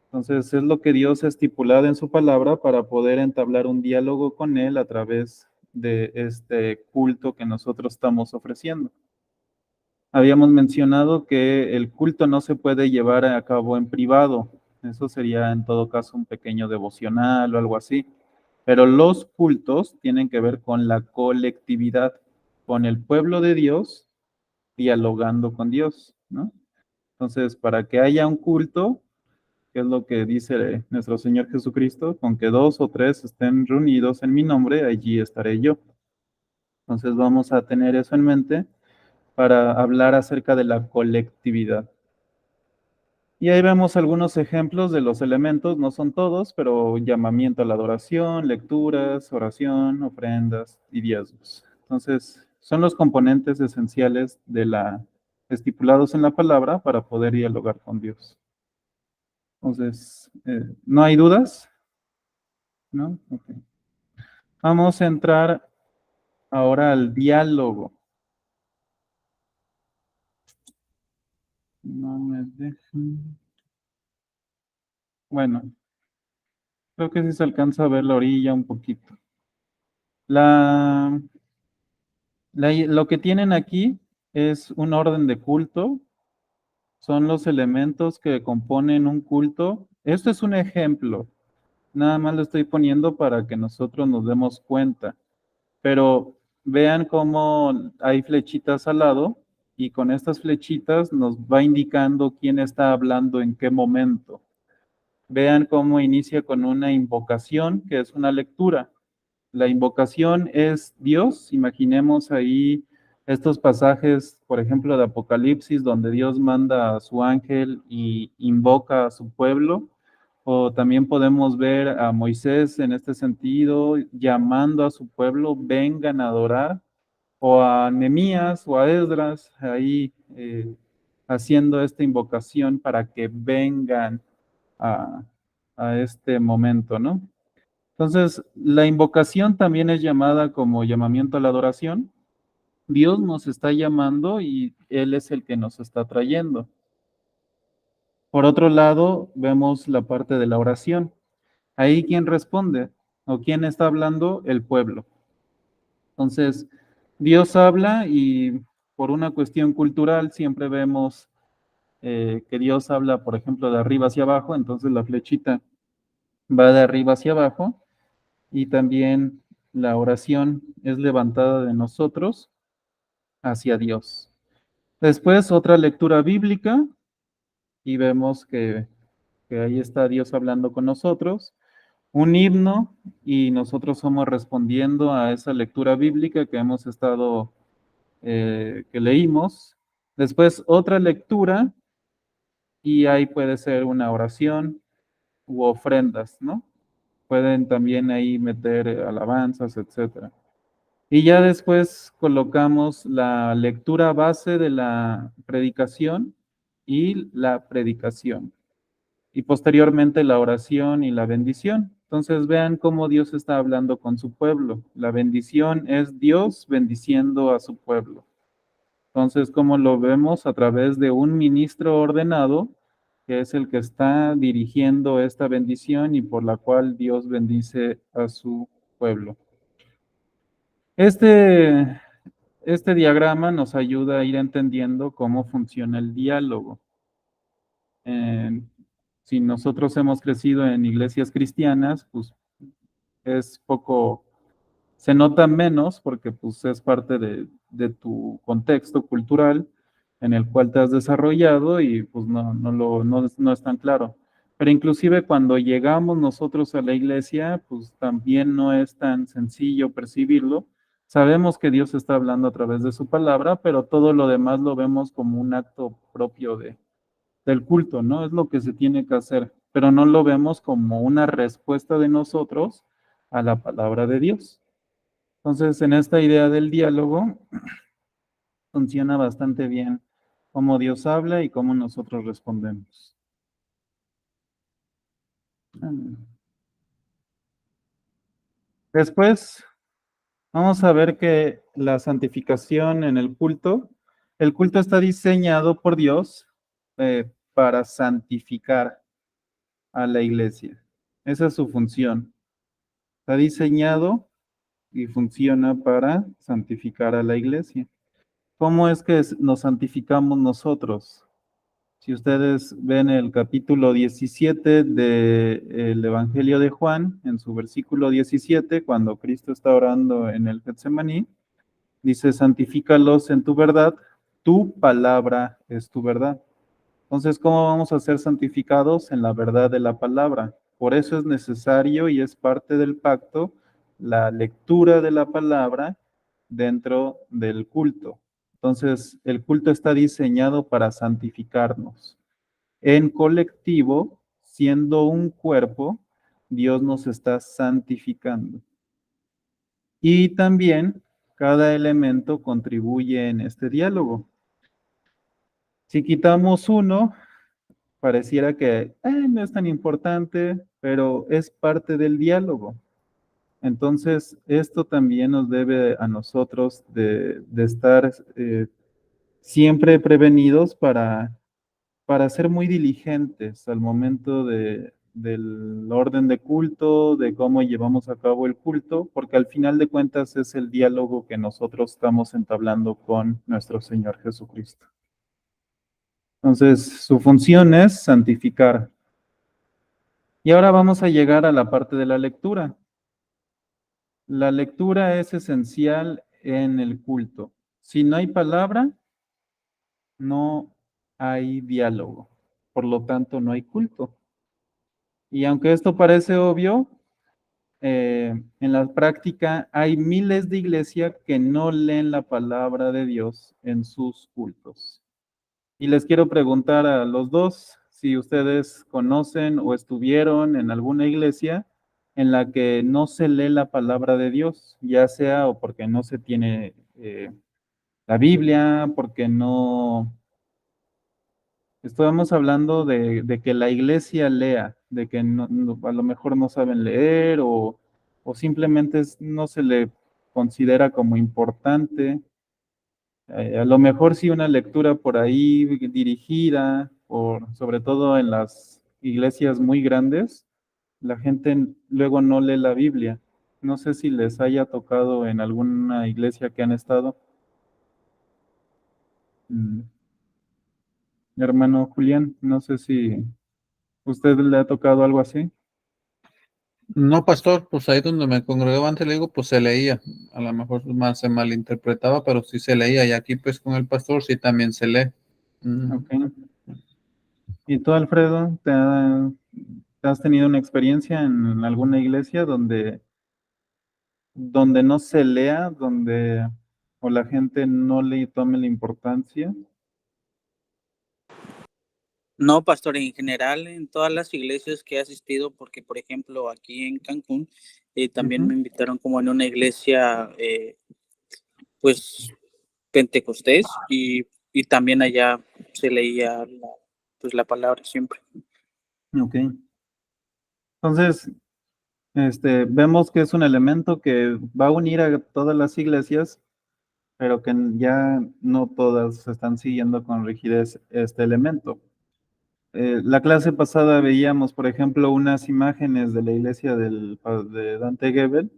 Entonces es lo que Dios ha estipulado en su palabra para poder entablar un diálogo con Él a través de este culto que nosotros estamos ofreciendo. Habíamos mencionado que el culto no se puede llevar a cabo en privado. Eso sería en todo caso un pequeño devocional o algo así. Pero los cultos tienen que ver con la colectividad, con el pueblo de Dios dialogando con Dios, ¿no? Entonces, para que haya un culto, que es lo que dice nuestro Señor Jesucristo, con que dos o tres estén reunidos en mi nombre, allí estaré yo. Entonces vamos a tener eso en mente para hablar acerca de la colectividad. Y ahí vemos algunos ejemplos de los elementos, no son todos, pero llamamiento a la adoración, lecturas, oración, ofrendas y diezmos. Entonces, son los componentes esenciales de la estipulados en la palabra para poder dialogar con Dios. Entonces, ¿no hay dudas? ¿No? Okay. Vamos a entrar ahora al diálogo. No me dejan. Bueno, creo que sí se alcanza a ver la orilla un poquito. Lo que tienen aquí es un orden de culto, son los elementos que componen un culto. Esto es un ejemplo, nada más lo estoy poniendo para que nosotros nos demos cuenta, pero vean cómo hay flechitas al lado y con estas flechitas nos va indicando quién está hablando en qué momento. Vean cómo inicia con una invocación, que es una lectura. La invocación es Dios. Imaginemos ahí estos pasajes, por ejemplo, de Apocalipsis, donde Dios manda a su ángel y invoca a su pueblo. O también podemos ver a Moisés en este sentido, llamando a su pueblo, vengan a adorar. O a Nehemías o a Esdras, ahí haciendo esta invocación para que vengan a, a este momento, ¿no? Entonces, la invocación también es llamada como llamamiento a la adoración. Dios nos está llamando y Él es el que nos está trayendo. Por otro lado, vemos la parte de la oración. Ahí, ¿quién responde? ¿O quién está hablando? El pueblo. Entonces, Dios habla y por una cuestión cultural siempre vemos que Dios habla, por ejemplo, de arriba hacia abajo, entonces la flechita va de arriba hacia abajo y también la oración es levantada de nosotros hacia Dios. Después otra lectura bíblica y vemos que ahí está Dios hablando con nosotros. Un himno y nosotros somos respondiendo a esa lectura bíblica que hemos estado, que leímos. Después otra lectura y ahí puede ser una oración u ofrendas, ¿no? Pueden también ahí meter alabanzas, etcétera. Y ya después colocamos la lectura base de la predicación y la predicación. Y posteriormente la oración y la bendición. Entonces vean cómo Dios está hablando con su pueblo. La bendición es Dios bendiciendo a su pueblo. Entonces, ¿cómo lo vemos? A través de un ministro ordenado, que es el que está dirigiendo esta bendición y por la cual Dios bendice a su pueblo. Este diagrama nos ayuda a ir entendiendo cómo funciona el diálogo. Si nosotros hemos crecido en iglesias cristianas, pues es poco, se nota menos porque pues es parte de tu contexto cultural en el cual te has desarrollado y pues no es tan claro. Pero inclusive cuando llegamos nosotros a la iglesia, pues también no es tan sencillo percibirlo. Sabemos que Dios está hablando a través de su palabra, pero todo lo demás lo vemos como un acto propio del culto, ¿no? Es lo que se tiene que hacer, pero no lo vemos como una respuesta de nosotros a la palabra de Dios. Entonces, en esta idea del diálogo, funciona bastante bien cómo Dios habla y cómo nosotros respondemos. Después vamos a ver que la santificación en el culto está diseñado por Dios para santificar a la iglesia. Esa es su función. Está diseñado y funciona para santificar a la iglesia. ¿Cómo es que nos santificamos nosotros? Si ustedes ven el capítulo 17 del Evangelio de Juan, en su versículo 17, cuando Cristo está orando en el Getsemaní, dice, santifícalos en tu verdad, tu palabra es tu verdad. Entonces, ¿cómo vamos a ser santificados? En la verdad de la palabra. Por eso es necesario y es parte del pacto la lectura de la palabra dentro del culto. Entonces, el culto está diseñado para santificarnos. En colectivo, siendo un cuerpo, Dios nos está santificando. Y también cada elemento contribuye en este diálogo. Si quitamos uno, pareciera que no es tan importante, pero es parte del diálogo. Entonces, esto también nos debe a nosotros de estar siempre prevenidos para ser muy diligentes al momento del orden de culto, de cómo llevamos a cabo el culto, porque al final de cuentas es el diálogo que nosotros estamos entablando con nuestro Señor Jesucristo. Entonces, su función es santificar. Y ahora vamos a llegar a la parte de la lectura. La lectura es esencial en el culto. Si no hay palabra, no hay diálogo. Por lo tanto, no hay culto. Y aunque esto parece obvio, en la práctica hay miles de iglesias que no leen la palabra de Dios en sus cultos. Y les quiero preguntar a los dos si ustedes conocen o estuvieron en alguna iglesia en la que no se lee la palabra de Dios, ya sea o porque no se tiene la Biblia, porque no. Estamos hablando de que la iglesia lea, de que a lo mejor no saben leer o simplemente no se le considera como importante. A lo mejor sí una lectura por ahí dirigida, sobre todo en las iglesias muy grandes, la gente luego no lee la Biblia. No sé si les haya tocado en alguna iglesia que han estado. Mm, Hermano Julián, no sé si usted le ha tocado algo así. No, pastor, pues ahí donde me congregaba antes, le digo, pues se leía. A lo mejor más se malinterpretaba, pero sí se leía. Y aquí, pues con el pastor, sí también se lee. Ok. ¿Y tú, Alfredo, te has tenido una experiencia en alguna iglesia donde no se lea, o la gente no le tome la importancia? No, pastor, en general en todas las iglesias que he asistido, porque por ejemplo aquí en Cancún también me invitaron como en una iglesia pues pentecostés y también allá se leía pues la palabra siempre. Ok. Entonces, vemos que es un elemento que va a unir a todas las iglesias, pero que ya no todas están siguiendo con rigidez este elemento. La clase pasada veíamos, por ejemplo, unas imágenes de la iglesia de Dante Gebel,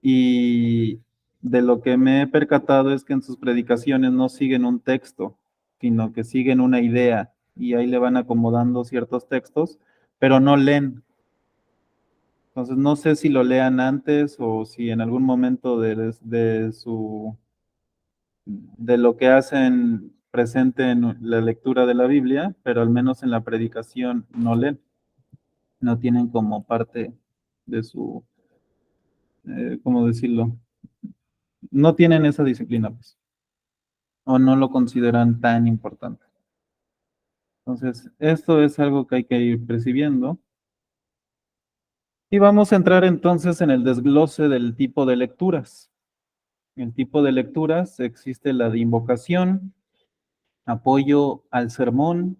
y de lo que me he percatado es que en sus predicaciones no siguen un texto, sino que siguen una idea, y ahí le van acomodando ciertos textos, pero no leen. Entonces no sé si lo lean antes o si en algún momento de lo que hacen presente en la lectura de la Biblia, pero al menos en la predicación no leen, no tienen como parte de su, ¿cómo decirlo? No tienen esa disciplina, pues, o no lo consideran tan importante. Entonces, esto es algo que hay que ir percibiendo. Y vamos a entrar entonces en el desglose del tipo de lecturas. El tipo de lecturas existe la de invocación, apoyo al sermón,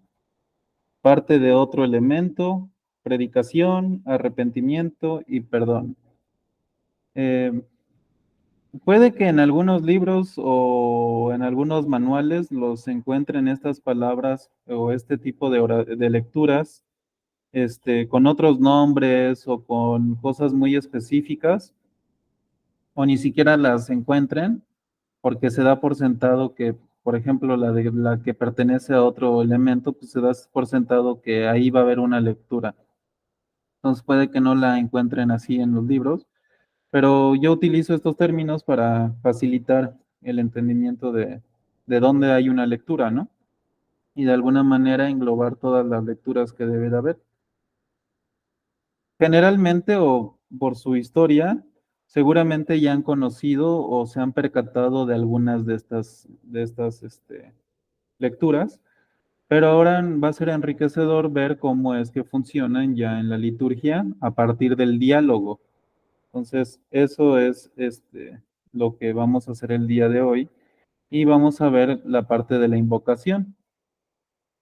parte de otro elemento, predicación, arrepentimiento y perdón. Eh, Puede que en algunos libros o en algunos manuales los encuentren estas palabras o este tipo de lecturas, con otros nombres o con cosas muy específicas, o ni siquiera las encuentren, porque se da por sentado que, por ejemplo, la que pertenece a otro elemento, pues se da por sentado que ahí va a haber una lectura. Entonces puede que no la encuentren así en los libros, pero yo utilizo estos términos para facilitar el entendimiento de dónde hay una lectura, ¿no? Y de alguna manera englobar todas las lecturas que debe de haber. Generalmente o por su historia, seguramente ya han conocido o se han percatado de algunas de estas lecturas, pero ahora va a ser enriquecedor ver cómo es que funcionan ya en la liturgia a partir del diálogo. Entonces, eso es lo que vamos a hacer el día de hoy y vamos a ver la parte de la invocación.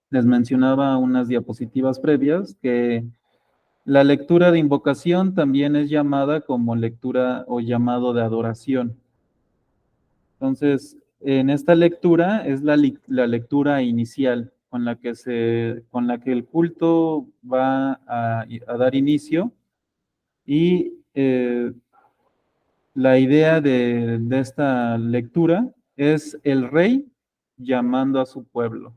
Les mencionaba unas diapositivas previas que la lectura de invocación también es llamada como lectura o llamado de adoración. Entonces, en esta lectura es la lectura inicial con la que el culto va a dar inicio y la idea de esta lectura es el rey llamando a su pueblo.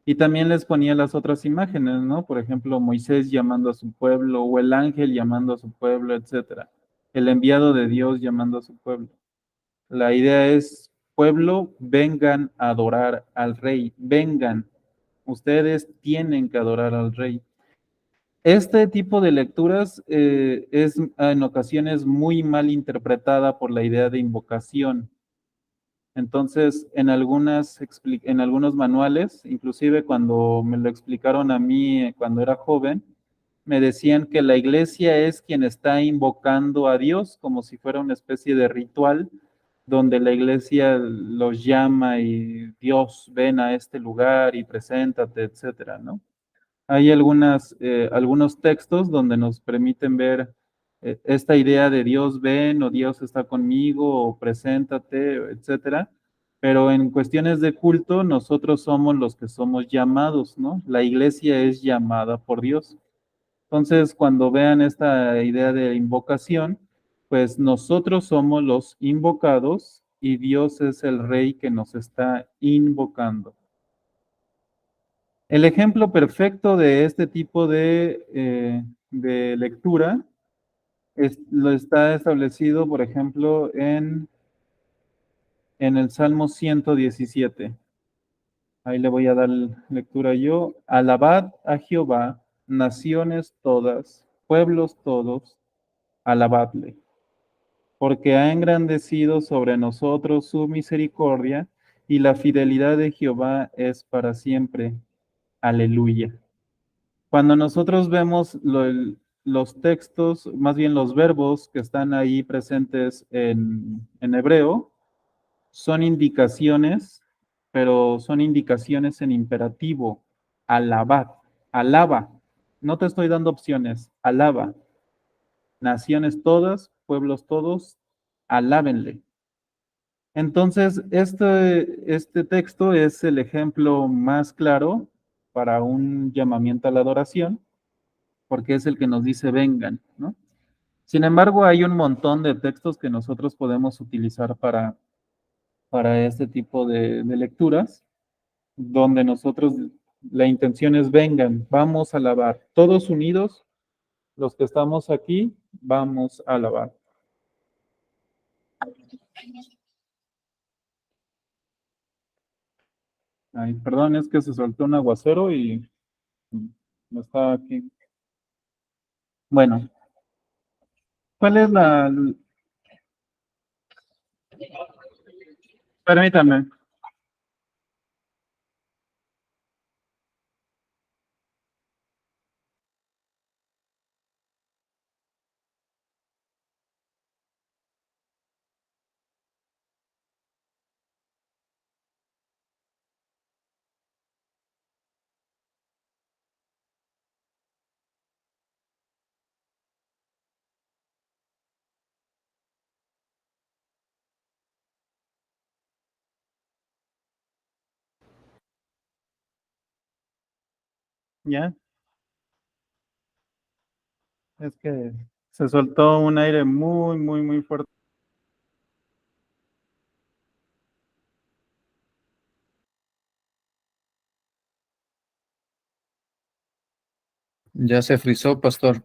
Y también les ponía las otras imágenes, ¿no? Por ejemplo, Moisés llamando a su pueblo, o el ángel llamando a su pueblo, etcétera. El enviado de Dios llamando a su pueblo. La idea es, pueblo, vengan a adorar al rey, vengan. Ustedes tienen que adorar al rey. Este tipo de lecturas es en ocasiones muy mal interpretada por la idea de invocación. Entonces, en algunos manuales, inclusive cuando me lo explicaron a mí cuando era joven, me decían que la iglesia es quien está invocando a Dios como si fuera una especie de ritual donde la iglesia los llama y Dios ven a este lugar y preséntate, etcétera, ¿no? Hay algunos textos donde nos permiten ver esta idea de Dios ven o Dios está conmigo o preséntate, etcétera. Pero en cuestiones de culto, nosotros somos los que somos llamados, ¿no? La iglesia es llamada por Dios. Entonces, cuando vean esta idea de invocación, pues nosotros somos los invocados y Dios es el rey que nos está invocando. El ejemplo perfecto de este tipo de lectura lo está establecido, por ejemplo, en el Salmo 117. Ahí le voy a dar lectura yo. Alabad a Jehová, naciones todas, pueblos todos, alabadle, porque ha engrandecido sobre nosotros su misericordia y la fidelidad de Jehová es para siempre. Aleluya. Cuando nosotros vemos los textos, más bien los verbos que están ahí presentes en hebreo, son indicaciones, pero son indicaciones en imperativo. Alabad, alaba. No te estoy dando opciones, alaba. Naciones todas, pueblos todos, alábenle. Entonces, este texto es el ejemplo más claro para un llamamiento a la adoración porque es el que nos dice vengan, ¿no? Sin embargo, hay un montón de textos que nosotros podemos utilizar para este tipo de lecturas, donde nosotros, la intención es vengan, vamos a alabar, todos unidos, los que estamos aquí, vamos a alabar. Ay, perdón, es que se soltó un aguacero y no está aquí. Bueno, ¿cuál es la? Permítame. ¿Ya? Es que se soltó un aire muy, muy, muy fuerte. Ya se frizó, pastor.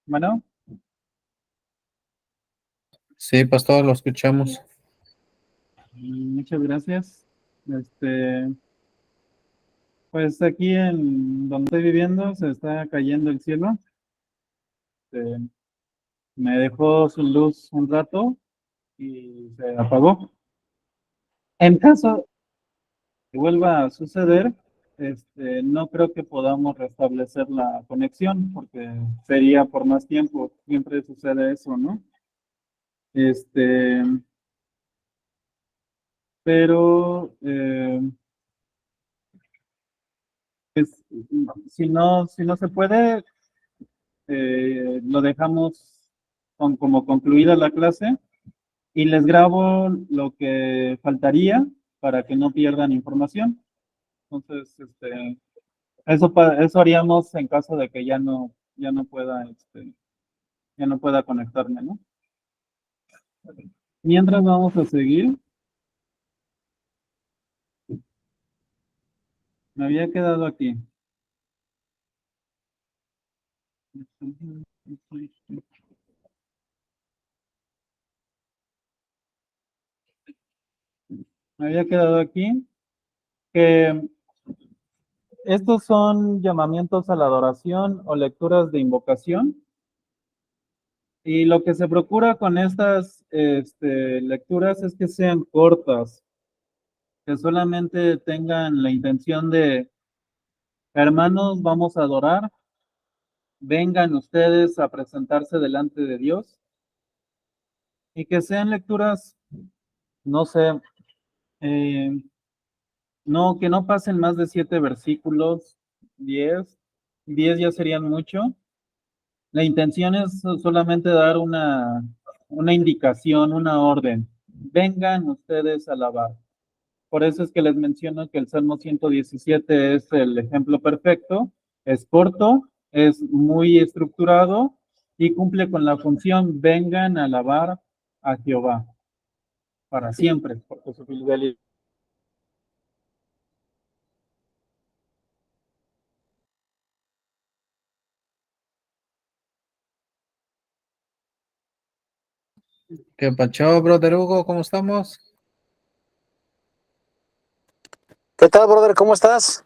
Bueno, Sí, pastor, lo escuchamos. muchas gracias. Este, Pues aquí en donde estoy viviendo se está cayendo el cielo. Me dejó sin luz un rato y se apagó. En caso que vuelva a suceder, no creo que podamos restablecer la conexión porque sería por más tiempo. Siempre sucede eso, ¿no? Este, pero pues, si no se puede, lo dejamos como concluida la clase y les grabo lo que faltaría para que no pierdan información. Entonces, eso haríamos en caso de que ya no pueda conectarme, ¿no? Mientras vamos a seguir, me había quedado aquí. Me había quedado aquí que estos son llamamientos a la adoración o lecturas de invocación. Y lo que se procura con estas lecturas es que sean cortas, que solamente tengan la intención de, hermanos, vamos a adorar, vengan ustedes a presentarse delante de Dios y que sean lecturas, no sé, eh, no, que no pasen más de 7 versículos, 10 ya serían mucho. La intención es solamente dar una indicación, una orden. Vengan ustedes a alabar. Por eso es que les menciono que el Salmo 117 es el ejemplo perfecto. Es corto, es muy estructurado y cumple con la función vengan a alabar a Jehová para siempre, porque su fidelidad. ¿Qué pacho, brother Hugo? ¿Cómo estamos? ¿Qué tal, brother? ¿Cómo estás?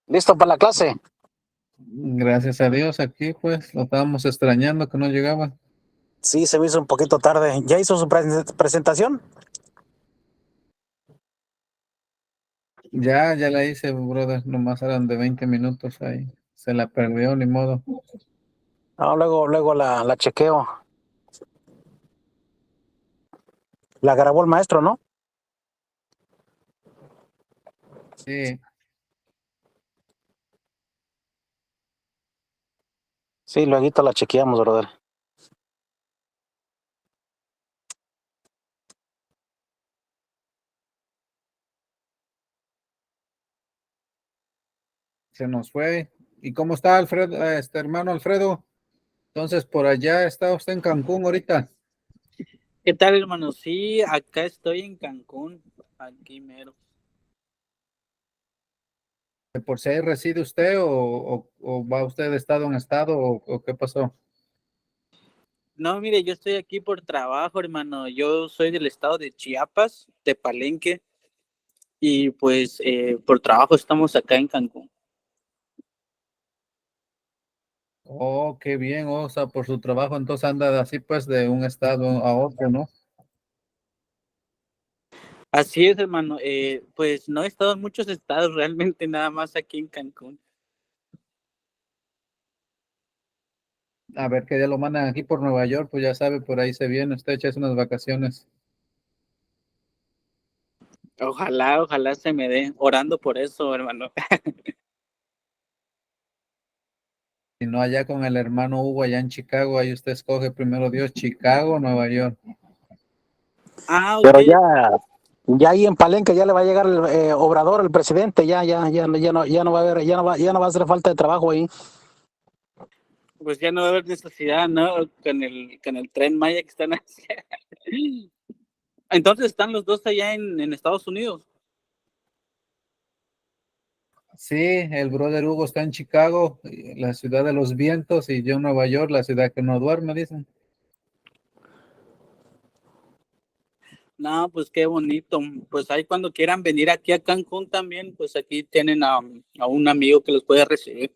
¿Listo para la clase? Gracias a Dios, aquí pues lo estábamos extrañando que no llegaba. Sí, se me hizo un poquito tarde. ¿Ya hizo su presentación? Ya la hice, brother, nomás eran de 20 minutos ahí. Se la perdió, ni modo. No, luego la chequeo. La grabó el maestro, ¿no? Sí, Sí, luego la chequeamos, brother. se nos fue. ¿Y cómo está Alfredo, hermano Alfredo? Entonces, por allá está usted en Cancún ahorita. ¿Qué tal, hermano? Sí, acá estoy en Cancún, aquí mero. ¿De por si ahí reside usted o va usted de estado en estado o qué pasó? No, mire, yo estoy aquí por trabajo, hermano. Yo soy del estado de Chiapas, de Palenque, y pues por trabajo estamos acá en Cancún. Oh, qué bien, o sea, por su trabajo, entonces anda así pues de un estado a otro, ¿no? Así es, hermano. Pues no he estado en muchos estados, realmente nada más aquí en Cancún. A ver que ya lo mandan aquí por Nueva York, pues ya sabe, por ahí se viene, usted echa unas vacaciones. Ojalá se me dé, orando por eso, hermano. Si no, allá con el hermano Hugo, allá en Chicago, ahí usted escoge primero Dios, Chicago o Nueva York. Ah, ok. Pero ya ahí en Palenque ya le va a llegar el Obrador, el presidente, ya no va a haber, ya no va a hacer falta de trabajo ahí. Pues ya no va a haber necesidad, ¿no? Con el Tren Maya que están haciendo. Entonces están los dos allá en Estados Unidos. Sí, el brother Hugo está en Chicago, la ciudad de los vientos, y yo en Nueva York, la ciudad que no duerme, dicen. No, pues qué bonito. Pues ahí cuando quieran venir aquí a Cancún también, pues aquí tienen a un amigo que los puede recibir.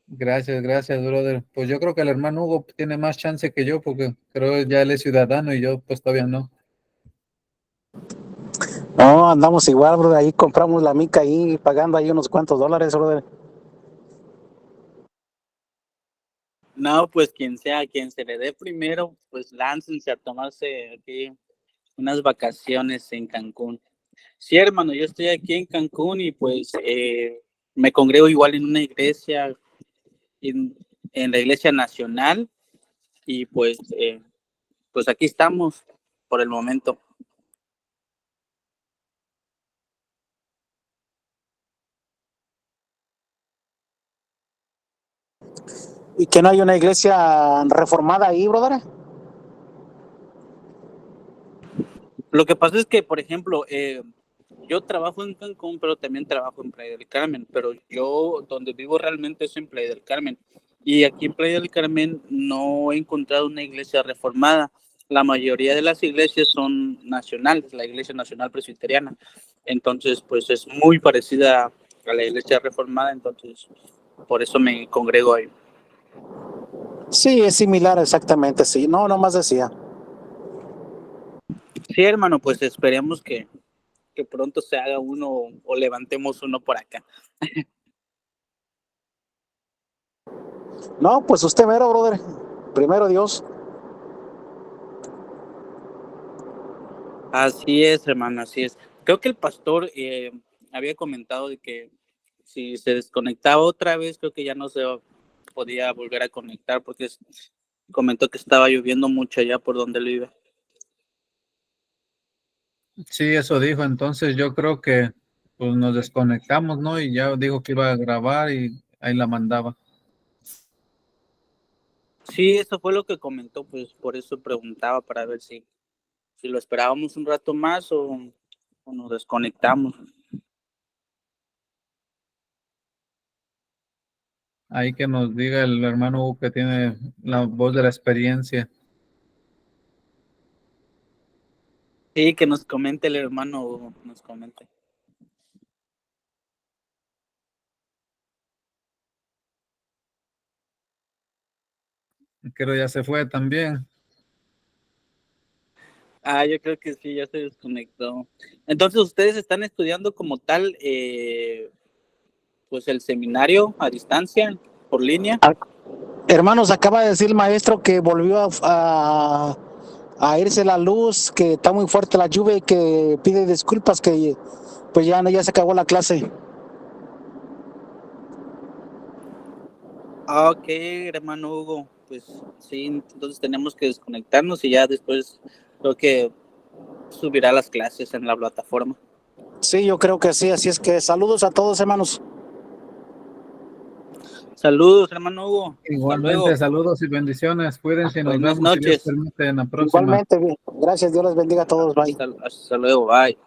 Gracias, gracias, brother. Pues yo creo que el hermano Hugo tiene más chance que yo, porque creo ya él es ciudadano y yo pues todavía no. No, andamos igual, brother. Ahí compramos la mica ahí, pagando ahí unos cuantos dólares, brother. No, pues quien sea, quien se le dé primero, pues láncense a tomarse aquí unas vacaciones en Cancún. Sí, hermano, yo estoy aquí en Cancún y pues me congrego igual en una iglesia, en la Iglesia Nacional, y pues aquí estamos por el momento. ¿Y que no hay una iglesia reformada ahí, brother? Lo que pasa es que, por ejemplo, yo trabajo en Cancún, pero también trabajo en Playa del Carmen, pero yo donde vivo realmente es en Playa del Carmen. Y aquí en Playa del Carmen no he encontrado una iglesia reformada. La mayoría de las iglesias son nacionales, la Iglesia Nacional Presbiteriana. Entonces, pues es muy parecida a la iglesia reformada, entonces por eso me congrego ahí. Sí, es similar exactamente, sí. No, nomás decía. Sí, hermano, pues esperemos que pronto se haga uno o levantemos uno por acá. No, pues usted mero, brother. Primero Dios. Así es, hermano, así es. Creo que el pastor había comentado de que si se desconectaba otra vez, creo que ya no se podía volver a conectar porque comentó que estaba lloviendo mucho allá por donde él vive. Sí, eso dijo. Entonces yo creo que pues nos desconectamos, ¿no? Y ya dijo que iba a grabar y ahí la mandaba. Sí, eso fue lo que comentó, pues por eso preguntaba para ver si lo esperábamos un rato más o nos desconectamos. Ahí que nos diga el hermano Hugo que tiene la voz de la experiencia. Sí, que nos comente el hermano, nos comente. Creo ya se fue también. Yo creo que sí, ya se desconectó. Entonces, ¿ustedes están estudiando como tal, pues el seminario a distancia, por línea? Hermanos, acaba de decir el maestro que volvió a irse la luz, que está muy fuerte la lluvia y que pide disculpas, que pues ya se acabó la clase. Ok, hermano Hugo, pues sí, entonces tenemos que desconectarnos y ya después creo que subirá las clases en la plataforma. Sí, yo creo que sí, así es que saludos a todos, hermanos. Saludos, hermano Hugo. Hasta luego. Igualmente, saludos y bendiciones. Cuídense y nos Buenas vemos si Dios noches. permite en la próxima. Igualmente, gracias, Dios les bendiga a todos, bye. Hasta luego, bye.